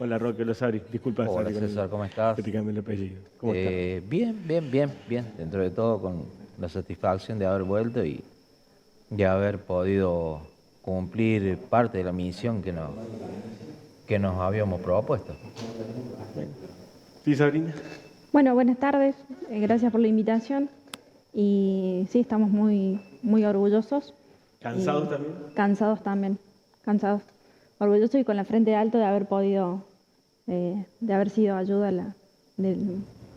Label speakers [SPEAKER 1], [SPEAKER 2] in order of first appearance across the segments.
[SPEAKER 1] Hola, Roque Lozari. Disculpa,
[SPEAKER 2] Hola
[SPEAKER 1] Sari,
[SPEAKER 2] César, ¿cómo estás?
[SPEAKER 1] que te cambie el apellido. ¿Cómo estás?
[SPEAKER 2] Bien. Dentro de todo con la satisfacción de haber vuelto y de haber podido cumplir parte de la misión que nos habíamos propuesto.
[SPEAKER 1] ¿Sí, Sabrina?
[SPEAKER 3] Bueno, buenas tardes, gracias por la invitación y sí, estamos muy orgullosos.
[SPEAKER 1] ¿Cansados
[SPEAKER 3] y
[SPEAKER 1] también?
[SPEAKER 3] Cansados también, cansados. Orgullosos y con la frente alta de haber podido, de haber sido ayuda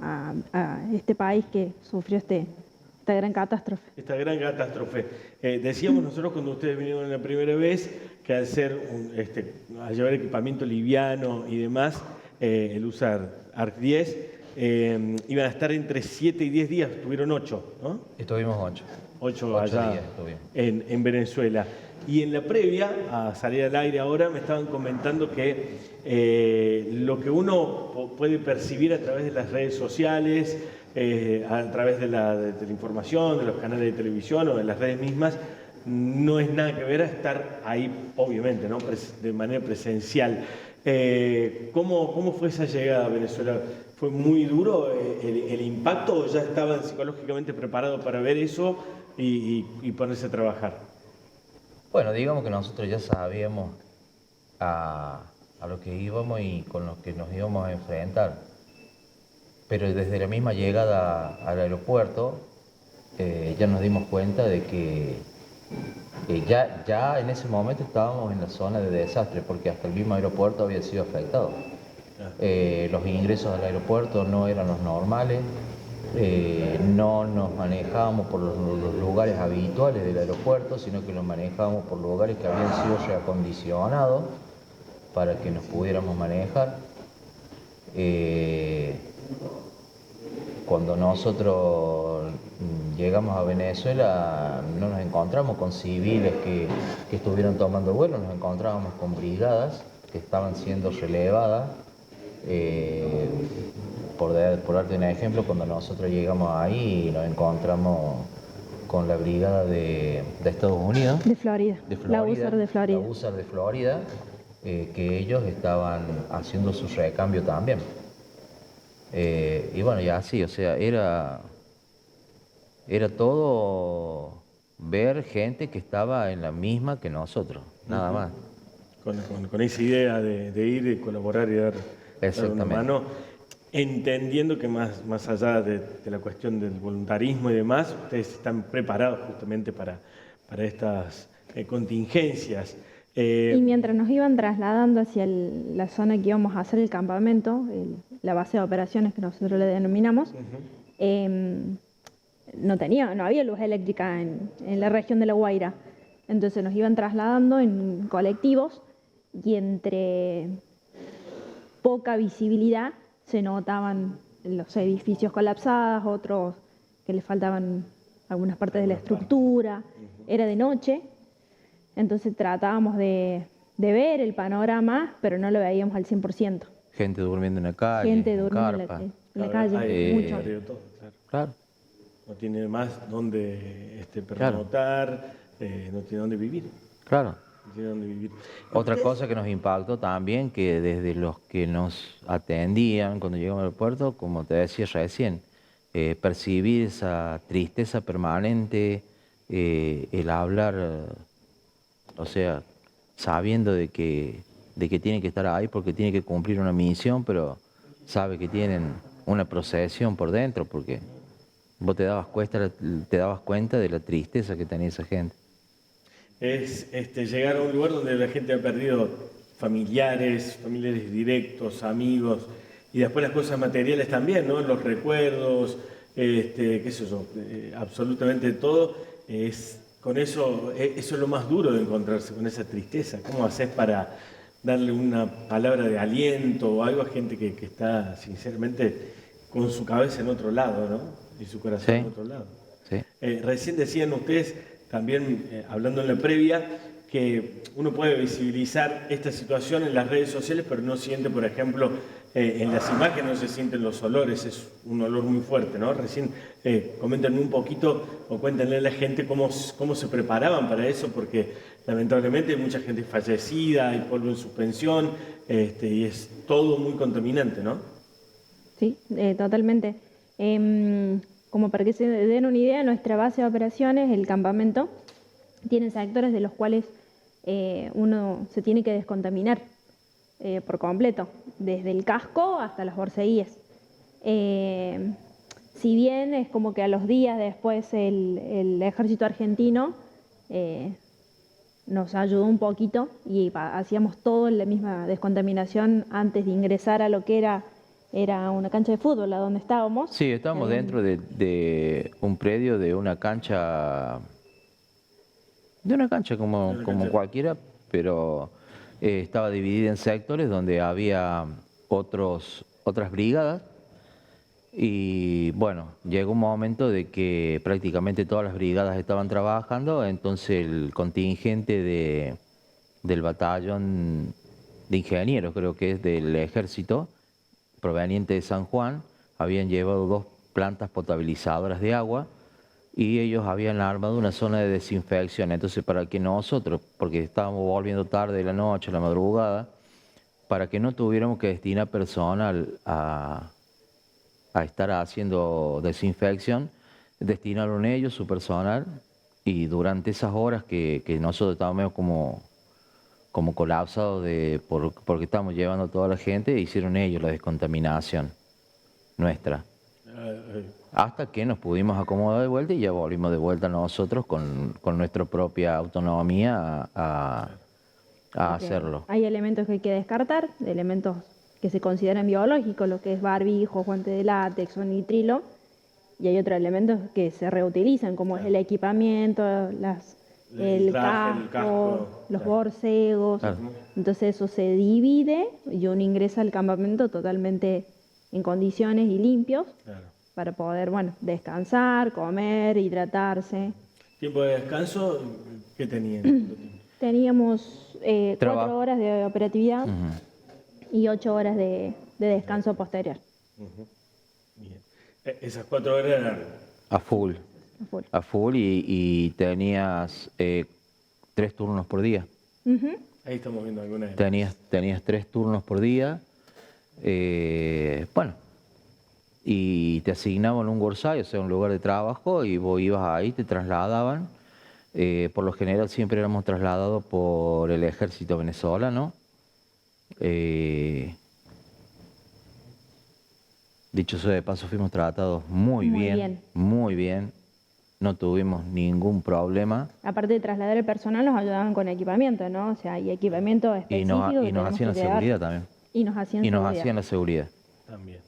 [SPEAKER 3] a este país que sufrió esta gran catástrofe.
[SPEAKER 1] Esta gran catástrofe. Decíamos nosotros cuando ustedes vinieron la primera vez que al al llevar equipamiento liviano y demás, el usar ARC 10, iban a estar entre 7 y 10 días, tuvieron 8, ¿no?
[SPEAKER 2] Estuvimos 8.
[SPEAKER 1] 8 allá
[SPEAKER 2] días estuvimos.
[SPEAKER 1] en Venezuela. Y en la previa, a salir al aire ahora, me estaban comentando que lo que uno puede percibir a través de las redes sociales, a través de la información, de los canales de televisión o de las redes mismas, no es nada que ver a estar ahí, obviamente, ¿no? De manera presencial. ¿Cómo fue esa llegada a Venezuela? ¿Fue muy duro el impacto o ya estaban psicológicamente preparados para ver eso y ponerse a trabajar?
[SPEAKER 2] Bueno, digamos que nosotros ya sabíamos a lo que íbamos y con lo que nos íbamos a enfrentar. Pero desde la misma llegada al aeropuerto ya nos dimos cuenta de que ya en ese momento estábamos en la zona de desastre, porque hasta el mismo aeropuerto había sido afectado. Los ingresos al aeropuerto no eran los normales, no nos manejábamos por los lugares habituales del aeropuerto, sino que nos manejábamos por lugares que habían sido reacondicionados para que nos pudiéramos manejar. Cuando nosotros llegamos a Venezuela no nos encontramos con civiles que estuvieron tomando vuelo, nos encontrábamos con brigadas que estaban siendo relevadas. Por darte un ejemplo, cuando nosotros llegamos ahí nos encontramos con la brigada de Estados Unidos.
[SPEAKER 3] De Florida, la USAR de Florida.
[SPEAKER 2] La USAR de Florida, que ellos estaban haciendo su recambio también. Y bueno, ya así, o sea, era todo ver gente que estaba en la misma que nosotros, nada más.
[SPEAKER 1] Con esa idea de ir y colaborar y dar una mano, entendiendo que más allá de la cuestión del voluntarismo y demás, ustedes están preparados justamente para estas contingencias.
[SPEAKER 3] Y mientras nos iban trasladando hacia la zona que íbamos a hacer el campamento, la base de operaciones que nosotros le denominamos, no había luz eléctrica en la región de La Guaira. Entonces nos iban trasladando en colectivos y entre poca visibilidad se notaban los edificios colapsados, otros que les faltaban algunas partes de la estructura. Era de noche, entonces tratábamos de ver el panorama, pero no lo veíamos al 100%.
[SPEAKER 2] Gente durmiendo en la calle,
[SPEAKER 3] Gente durmiendo en la calle, mucho.
[SPEAKER 2] Claro.
[SPEAKER 1] No tiene más dónde pernotar, no tiene dónde vivir.
[SPEAKER 2] Claro.
[SPEAKER 1] No tiene dónde vivir.
[SPEAKER 2] Otra cosa que nos impactó también, que desde los que nos atendían cuando llegamos al aeropuerto, como te decía recién, percibir esa tristeza permanente, el hablar, o sea, sabiendo de que tiene que estar ahí porque tiene que cumplir una misión, pero sabe que tienen una procesión por dentro, porque vos te dabas cuenta de la tristeza que tenía esa gente.
[SPEAKER 1] Es llegar a un lugar donde la gente ha perdido familiares directos, amigos, y después las cosas materiales también, ¿no? Los recuerdos, qué sé yo, absolutamente todo. Con eso es lo más duro de encontrarse con esa tristeza. ¿Cómo haces para darle una palabra de aliento o algo a gente que está sinceramente con su cabeza en otro lado, ¿no? Y su corazón en otro lado?
[SPEAKER 2] Sí.
[SPEAKER 1] Recién decían ustedes, también hablando en la previa, que uno puede visibilizar esta situación en las redes sociales, pero no siente, por ejemplo, en las imágenes no se sienten los olores, es un olor muy fuerte, ¿no? Recién coméntenme un poquito o cuéntenle a la gente cómo se preparaban para eso, porque lamentablemente hay mucha gente fallecida, hay polvo en suspensión, y es todo muy contaminante, ¿no?
[SPEAKER 3] Sí, totalmente. Como para que se den una idea, nuestra base de operaciones, el campamento, tiene sectores de los cuales uno se tiene que descontaminar por completo, desde el casco hasta las borceguíes. Si bien es como que a los días después el ejército argentino nos ayudó un poquito y hacíamos todo en la misma descontaminación antes de ingresar a lo que era una cancha de fútbol, a donde estábamos.
[SPEAKER 2] Sí, estábamos dentro de un predio de una cancha como cualquiera, pero estaba dividida en sectores donde había otras brigadas. Y bueno, llegó un momento de que prácticamente todas las brigadas estaban trabajando, entonces el contingente del batallón de ingenieros, creo que es del ejército, proveniente de San Juan, habían llevado 2 plantas potabilizadoras de agua y ellos habían armado una zona de desinfección. Entonces, para que nosotros, porque estábamos volviendo tarde de la noche, la madrugada, para que no tuviéramos que destinar personal a estar haciendo desinfección, destinaron ellos su personal y durante esas horas que nosotros estábamos medio como colapsados porque estábamos llevando a toda la gente, hicieron ellos la descontaminación nuestra. Hasta que nos pudimos acomodar de vuelta y ya volvimos de vuelta nosotros con nuestra propia autonomía a hacerlo.
[SPEAKER 3] Hay elementos que hay que descartar, elementos que se consideran biológicos, lo que es barbijo, guante de látex o nitrilo, y hay otros elementos que se reutilizan, como es el equipamiento, el casco, los borcegos. Claro. Entonces eso se divide y uno ingresa al campamento totalmente en condiciones y limpios, claro, para poder, descansar, comer, hidratarse.
[SPEAKER 1] ¿Tiempo de descanso qué tenían?
[SPEAKER 3] Teníamos 4 horas de operatividad. Y 8 horas de descanso posterior.
[SPEAKER 1] Bien. Esas 4 horas eran
[SPEAKER 2] a full y tenías 3 turnos por día.
[SPEAKER 1] Ahí estamos viendo algunas.
[SPEAKER 2] Tenías 3 turnos por día. Y te asignaban un Gorsay, o sea, un lugar de trabajo, y vos ibas ahí, te trasladaban. Por lo general siempre éramos trasladados por el ejército venezolano. Dicho sea de paso, fuimos tratados muy bien, no tuvimos ningún problema.
[SPEAKER 3] Aparte de trasladar el personal, nos ayudaban con equipamiento, ¿no? O sea, hay equipamiento específico.
[SPEAKER 2] Y nos hacían la seguridad también.
[SPEAKER 3] Y nos hacían
[SPEAKER 2] la seguridad.
[SPEAKER 1] También.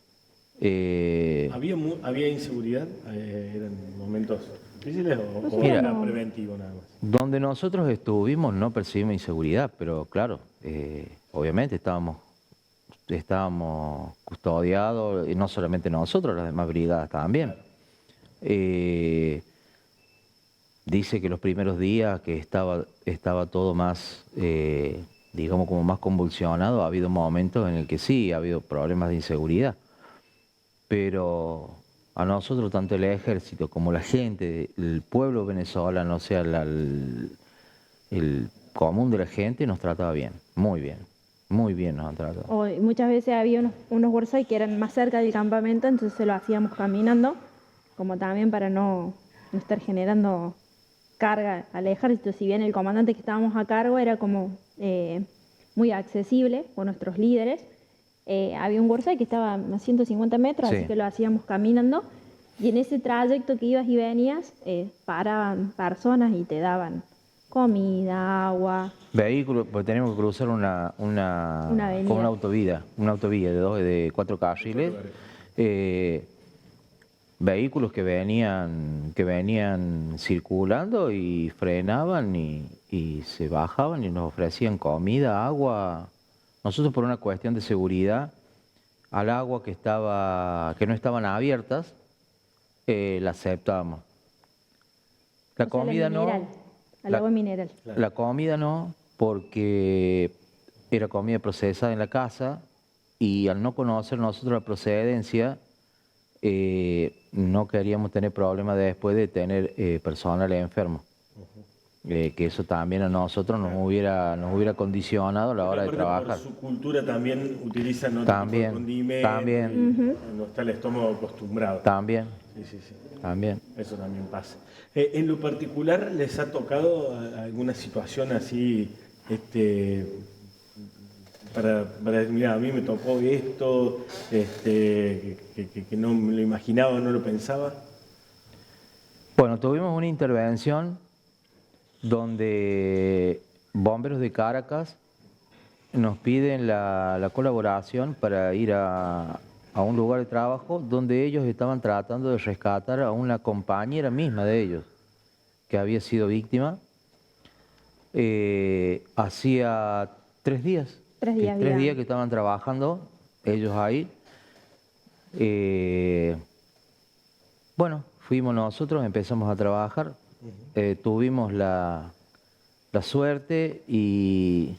[SPEAKER 1] ¿Había inseguridad? ¿Eran momentos difíciles o era preventivo nada más?
[SPEAKER 2] Donde nosotros estuvimos no percibimos inseguridad, pero claro, obviamente estábamos custodiados, y no solamente nosotros, las demás brigadas también. Dice que los primeros días que estaba todo más, digamos, como más convulsionado, ha habido momentos en el que sí, ha habido problemas de inseguridad. Pero a nosotros, tanto el ejército como la gente, el pueblo venezolano, o sea, el común de la gente, nos trataba bien, muy bien nos han tratado.
[SPEAKER 3] Muchas veces había unos Gorsay que eran más cerca del campamento, entonces se lo hacíamos caminando, como también para no estar generando carga al ejército. Si bien el comandante que estábamos a cargo era como muy accesible por nuestros líderes, había un Gorsay que estaba a 150 metros, sí, así que lo hacíamos caminando, y en ese trayecto que ibas y venías, paraban personas y te daban comida, agua.
[SPEAKER 2] Vehículos, porque tenemos que cruzar una autovía de 4 carriles. Vehículos que venían circulando y frenaban y se bajaban y nos ofrecían comida, agua. Nosotros, por una cuestión de seguridad, al agua que no estaban abiertas, la aceptábamos. La comida no.
[SPEAKER 3] Al agua mineral.
[SPEAKER 2] La comida no, porque era comida procesada en la casa y al no conocer nosotros la procedencia, no queríamos tener problemas después de tener personal enfermo. que eso también a nosotros nos hubiera condicionado a la hora de
[SPEAKER 1] Aparte,
[SPEAKER 2] trabajar.
[SPEAKER 1] por su cultura también utilizan otro tipo de condimentos.
[SPEAKER 2] También.
[SPEAKER 1] No está el estómago acostumbrado.
[SPEAKER 2] También,
[SPEAKER 1] Sí.
[SPEAKER 2] también.
[SPEAKER 1] Eso también pasa. En lo particular, ¿les ha tocado alguna situación así, para decir, mira, a mí me tocó esto, que no me lo imaginaba, no lo pensaba?
[SPEAKER 2] Bueno, tuvimos una intervención donde bomberos de Caracas nos piden la colaboración para ir a un lugar de trabajo donde ellos estaban tratando de rescatar a una compañera misma de ellos, que había sido víctima. Hacía 3 días.
[SPEAKER 3] 3 días.
[SPEAKER 2] 3 días que estaban trabajando ellos ahí. Bueno, fuimos nosotros, empezamos a trabajar. Tuvimos la suerte, y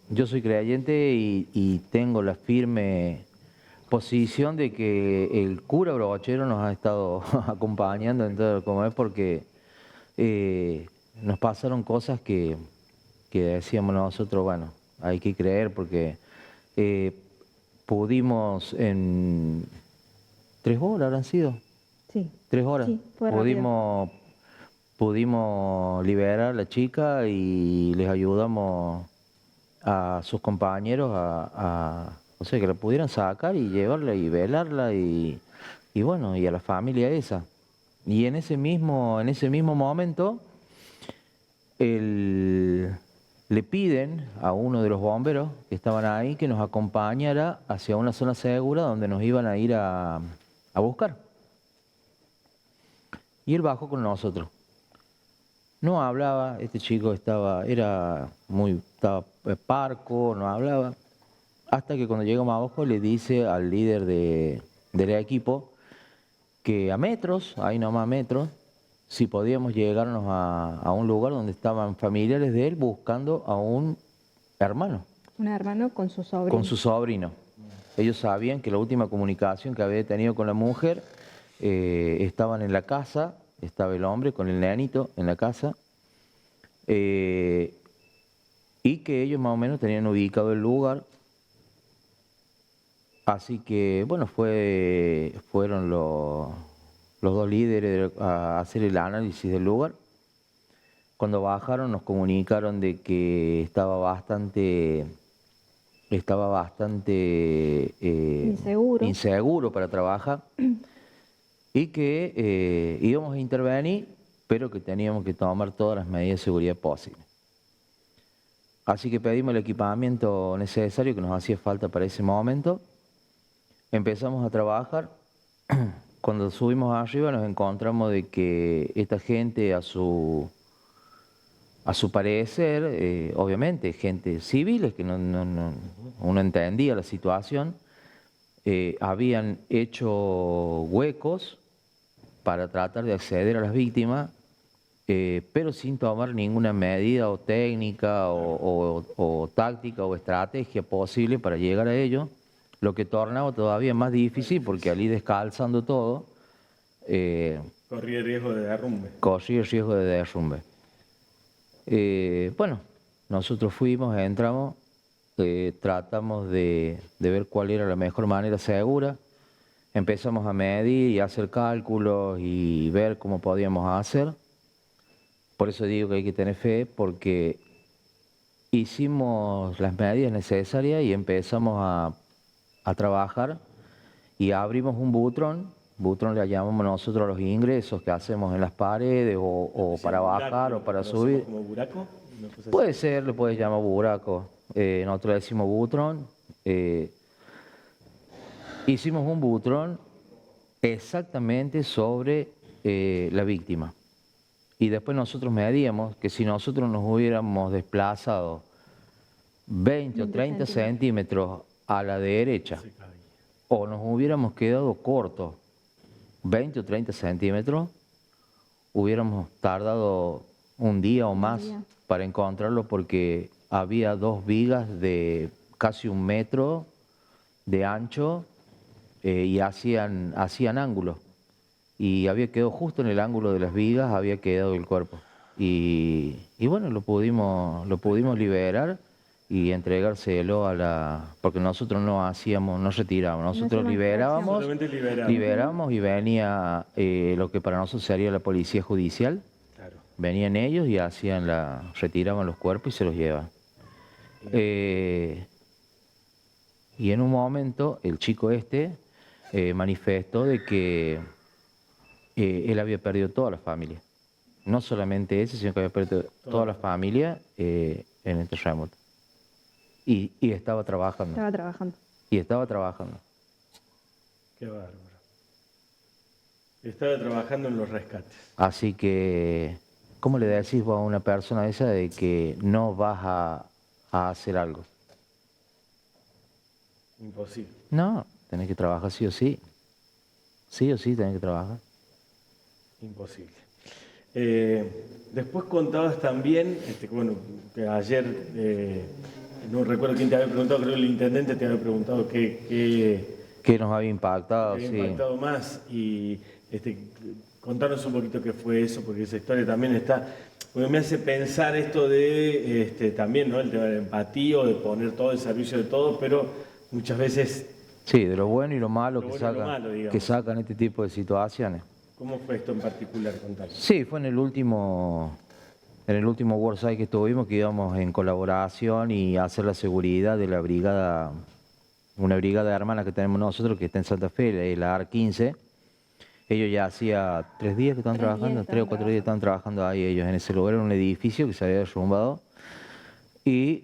[SPEAKER 2] yo soy creyente y tengo la firme posición de que el cura Brochero nos ha estado acompañando en todo como es, porque nos pasaron cosas que decíamos nosotros, bueno, hay que creer, porque pudimos en 3 horas, ¿habrán sido?
[SPEAKER 3] Sí.
[SPEAKER 2] 3 horas.
[SPEAKER 3] Sí, fue rápido.
[SPEAKER 2] Pudimos liberar a la chica y les ayudamos a sus compañeros o sea, que la pudieran sacar y llevarla y velarla y bueno, y a la familia esa. Y en ese mismo momento le piden a uno de los bomberos que estaban ahí que nos acompañara hacia una zona segura donde nos iban a ir a buscar. Y él bajó con nosotros. No hablaba, este chico estaba parco, no hablaba. Hasta que cuando llegamos abajo le dice al líder del equipo que a metros, ahí nomás a metros, si podíamos llegarnos a un lugar donde estaban familiares de él buscando a un hermano.
[SPEAKER 3] Un hermano con su sobrino.
[SPEAKER 2] Con su sobrino. Ellos sabían que la última comunicación que había tenido con la mujer, estaban en la casa, estaba el hombre con el nenito en la casa, y que ellos más o menos tenían ubicado el lugar. Así que, bueno, fueron los 2 líderes a hacer el análisis del lugar. Cuando bajaron nos comunicaron de que estaba bastante inseguro para trabajar y que íbamos a intervenir, pero que teníamos que tomar todas las medidas de seguridad posibles. Así que pedimos el equipamiento necesario que nos hacía falta para ese momento. Empezamos a trabajar. Cuando subimos arriba nos encontramos de que esta gente, a su parecer, obviamente gente civiles que uno entendía la situación, habían hecho huecos para tratar de acceder a las víctimas, pero sin tomar ninguna medida o técnica o táctica o estrategia posible para llegar a ello, lo que tornaba todavía más difícil, porque al ir descalzando todo,
[SPEAKER 1] Corría el riesgo de derrumbe.
[SPEAKER 2] Corría el riesgo de derrumbe. Bueno, nosotros fuimos, entramos, tratamos de ver cuál era la mejor manera segura. Empezamos a medir y a hacer cálculos y ver cómo podíamos hacer. Por eso digo que hay que tener fe, porque hicimos las medidas necesarias y empezamos a trabajar y abrimos un butrón. Butrón le llamamos nosotros a los ingresos que hacemos en las paredes o para bajar o para subir.
[SPEAKER 1] ¿Como buraco?
[SPEAKER 2] Puede ser, le puedes llamar buraco. Nosotros le decimos butrón. Hicimos un butrón exactamente sobre la víctima. Y después nosotros medíamos que si nosotros nos hubiéramos desplazado 20 o 30 centímetros a la derecha, o nos hubiéramos quedado cortos 20 o 30 centímetros, hubiéramos tardado un día o más para encontrarlo, porque había 2 vigas de casi 1 metro de ancho, y hacían ángulos. Y había quedado justo en el ángulo de las vigas, había quedado el cuerpo. y bueno, lo pudimos liberar y entregárselo porque nosotros no retirábamos, nosotros
[SPEAKER 3] hacíamos
[SPEAKER 2] liberábamos,
[SPEAKER 1] Solamente liberar.
[SPEAKER 2] liberábamos y venía lo que para nosotros sería la policía judicial,
[SPEAKER 1] Claro.
[SPEAKER 2] venían ellos y retiraban los cuerpos y se los llevaban. Y en un momento el chico manifestó de que él había perdido toda la familia. No solamente ese, sino que había perdido toda la familia en el terremoto. Y estaba trabajando.
[SPEAKER 3] Estaba trabajando.
[SPEAKER 2] Y estaba trabajando.
[SPEAKER 1] Qué bárbaro. Estaba trabajando en los rescates.
[SPEAKER 2] Así que, ¿cómo le decís vos a una persona esa de que no vas a hacer algo?
[SPEAKER 1] Imposible.
[SPEAKER 2] No, tenés que trabajar sí o sí. Sí o sí tenés que trabajar.
[SPEAKER 1] Imposible. Después contabas también, bueno, que ayer, no recuerdo quién te había preguntado, creo que el intendente te había preguntado
[SPEAKER 2] Que nos había impactado,
[SPEAKER 1] qué había
[SPEAKER 2] sí.
[SPEAKER 1] impactado más y contanos un poquito qué fue eso, porque esa historia también está, porque me hace pensar esto de también, ¿no? El tema de la empatía o de poner todo el servicio de todo, pero muchas veces,
[SPEAKER 2] Sí, de lo bueno y lo malo,
[SPEAKER 1] Lo
[SPEAKER 2] que,
[SPEAKER 1] bueno y lo
[SPEAKER 2] sacan,
[SPEAKER 1] malo, digamos.
[SPEAKER 2] que sacan este tipo de situaciones.
[SPEAKER 1] ¿cómo fue esto en particular? Contanos.
[SPEAKER 2] Sí, fue en el último Worksite que estuvimos, que íbamos en colaboración y a hacer la seguridad de la brigada, una brigada hermana que tenemos nosotros, que está en Santa Fe, la AR-15. Ellos ya hacía 3 días que estaban trabajando, 3 o 4 días estaban trabajando ahí ellos en ese lugar, en un edificio que se había derrumbado. Y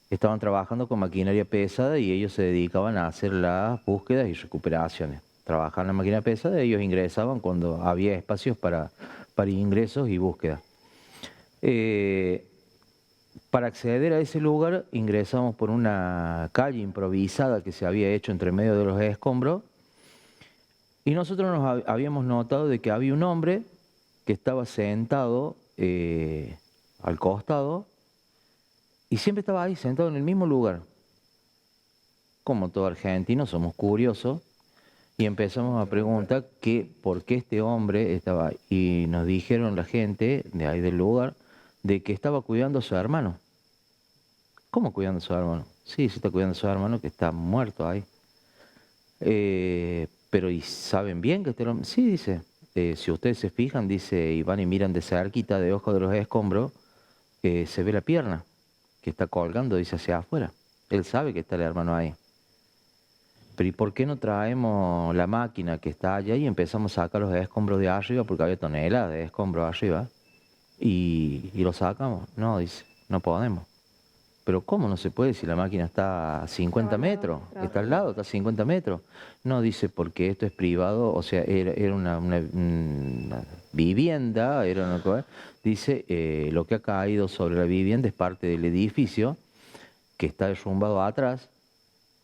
[SPEAKER 2] estaban trabajando con maquinaria pesada y ellos se dedicaban a hacer las búsquedas y recuperaciones. Trabajaban en la máquina pesada y ellos ingresaban cuando había espacios para ingresos y búsqueda. Para acceder a ese lugar ingresamos por una calle improvisada que se había hecho entre medio de los escombros y nosotros habíamos notado de que había un hombre que estaba sentado al costado y siempre estaba ahí sentado en el mismo lugar. Como todo argentino somos curiosos y empezamos a preguntar por qué este hombre estaba ahí. Y nos dijeron la gente de ahí del lugar de que estaba cuidando a su hermano. ¿Cómo cuidando a su hermano? Sí, se está cuidando a su hermano que está muerto ahí. Pero ¿y saben bien que este hombre? Sí, dice. Si ustedes se fijan, dice, y van y miran de cerquita, debajo de los escombros, se ve la pierna que está colgando, dice, hacia afuera. Él sabe que está el hermano ahí. Pero ¿y por qué no traemos la máquina que está allá y empezamos a sacar los escombros de arriba? Porque había toneladas de escombros arriba. Y los sacamos. No, dice, no podemos. Pero ¿cómo no se puede si la máquina está a 50 metros? Está al lado, está a 50 metros. No, dice, porque esto es privado, o sea, era una vivienda, era una cosa. Dice, lo que ha caído sobre la vivienda es parte del edificio que está derrumbado atrás,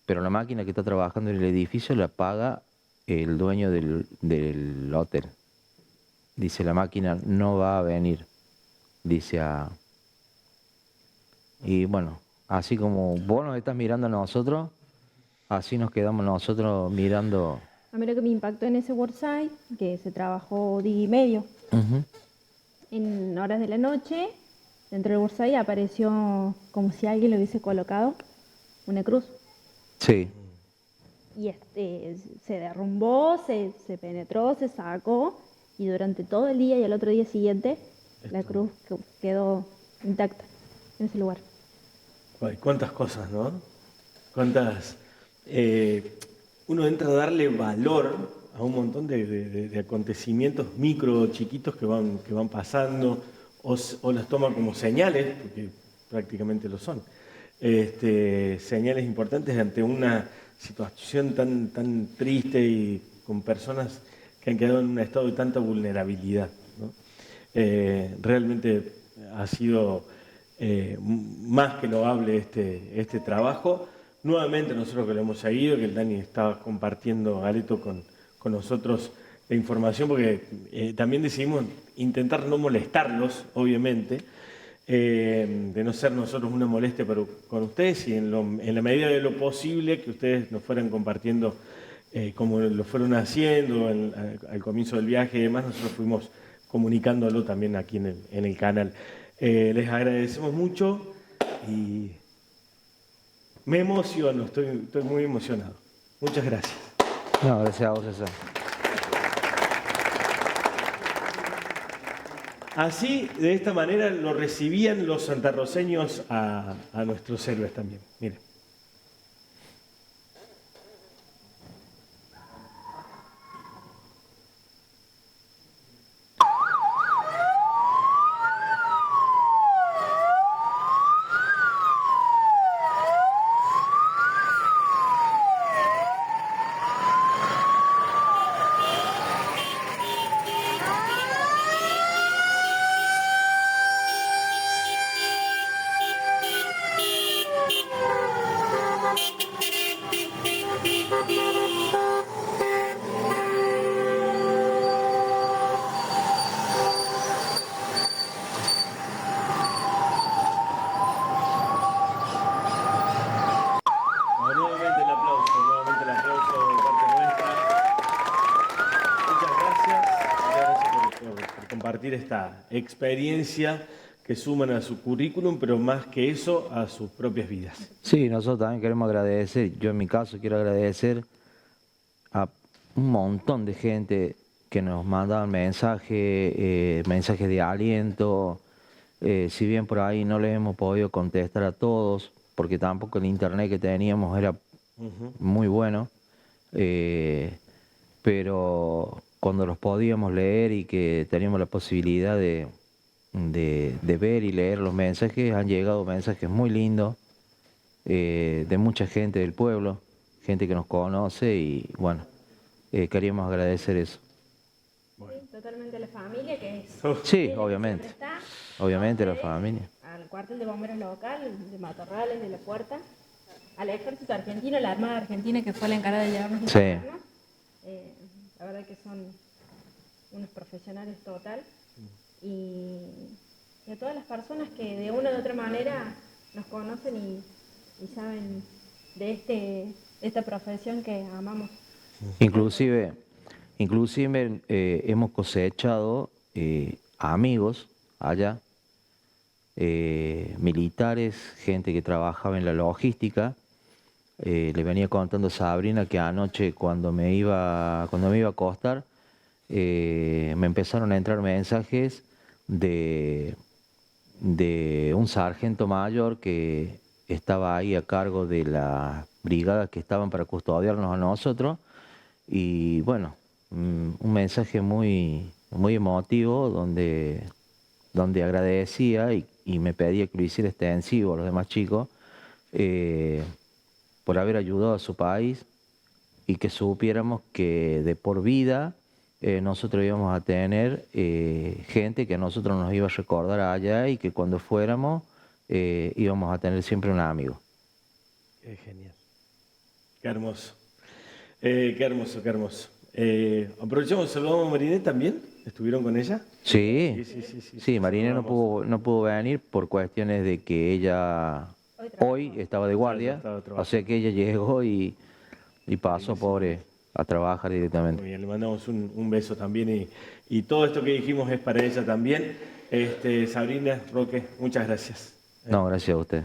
[SPEAKER 2] pero la máquina que está trabajando en el edificio la paga el dueño del hotel. Dice, la máquina no va a venir. Dice Y bueno, así como vos nos estás mirando a nosotros, así nos quedamos nosotros mirando.
[SPEAKER 3] A mí lo que me impactó en ese worksite, que se trabajó día y medio, en horas de la noche, dentro del worksite apareció como si alguien le hubiese colocado una cruz.
[SPEAKER 2] Sí.
[SPEAKER 3] Y se derrumbó, se penetró, se sacó, y durante todo el día y el otro día siguiente, la cruz quedó intacta en ese lugar.
[SPEAKER 1] Ay, cuántas cosas, ¿no? Cuántas... uno entra a darle valor a un montón de acontecimientos micro, chiquitos que van pasando, o las toma como señales, porque prácticamente lo son. Señales importantes ante una situación tan triste y con personas que han quedado en un estado de tanta vulnerabilidad, ¿no? Realmente ha sido más que loable este trabajo. Nuevamente nosotros que lo hemos seguido, que el Dani estaba compartiendo, Aleto, con nosotros la información, porque también decidimos intentar no molestarlos, obviamente, de no ser nosotros una molestia con ustedes y en la medida de lo posible que ustedes nos fueran compartiendo como lo fueron haciendo al comienzo del viaje y demás, nosotros fuimos comunicándolo también aquí en el canal. Les agradecemos mucho y me emociono, estoy muy emocionado. Muchas gracias.
[SPEAKER 2] No, gracias a vos, César.
[SPEAKER 1] Así, de esta manera, lo recibían los santarroceños a nuestros héroes también. Miren. Nuevamente el aplauso de parte nuestra. Muchas gracias por compartir esta experiencia que suman a su currículum, pero más que eso, a sus propias vidas.
[SPEAKER 2] Sí, nosotros también queremos agradecer, yo en mi caso quiero agradecer a un montón de gente que nos mandaban mensajes de aliento. Si bien por ahí no les hemos podido contestar a todos, porque tampoco el internet que teníamos era muy bueno, pero cuando los podíamos leer y que teníamos la posibilidad de ver y leer los mensajes, han llegado mensajes muy lindos de mucha gente del pueblo, gente que nos conoce y bueno, queríamos agradecer eso.
[SPEAKER 3] Sí, totalmente a la familia, que es...
[SPEAKER 2] Sí, obviamente.
[SPEAKER 3] siempre está.
[SPEAKER 2] Obviamente la
[SPEAKER 3] A ustedes,
[SPEAKER 2] familia.
[SPEAKER 3] Al cuartel de bomberos local, de Matorrales, de La Puerta, al ejército argentino, la Armada Argentina, que fue la encargada de llevarnos
[SPEAKER 2] Sí.
[SPEAKER 3] la verdad que son unos profesionales total. Y a todas las personas que de una u otra manera nos conocen y saben de esta profesión que amamos.
[SPEAKER 2] Inclusive hemos cosechado amigos allá, militares, gente que trabajaba en la logística. Le venía contando a Sabrina que anoche cuando me iba a acostar, me empezaron a entrar mensajes de un sargento mayor que estaba ahí a cargo de las brigadas que estaban para custodiarnos a nosotros. Y bueno, un mensaje muy, muy emotivo donde agradecía y me pedía que lo hiciera extensivo a los demás chicos por haber ayudado a su país y que supiéramos que de por vida nosotros íbamos a tener gente que a nosotros nos iba a recordar allá y que cuando fuéramos íbamos a tener siempre un amigo.
[SPEAKER 1] Qué genial. Qué hermoso. Qué hermoso, qué hermoso. Aprovechamos, saludamos a Mariné también. ¿Estuvieron con ella?
[SPEAKER 2] Sí,
[SPEAKER 1] Sí.
[SPEAKER 2] sí, Mariné no pudo venir por cuestiones de que ella hoy estaba de guardia,
[SPEAKER 1] Estaba trabajando.
[SPEAKER 2] o sea que ella llegó y pasó, pobre, a trabajar directamente.
[SPEAKER 1] Muy bien, le mandamos un beso también y todo esto que dijimos es para ella también. Sabrina, Roque, muchas gracias.
[SPEAKER 2] No, gracias a usted.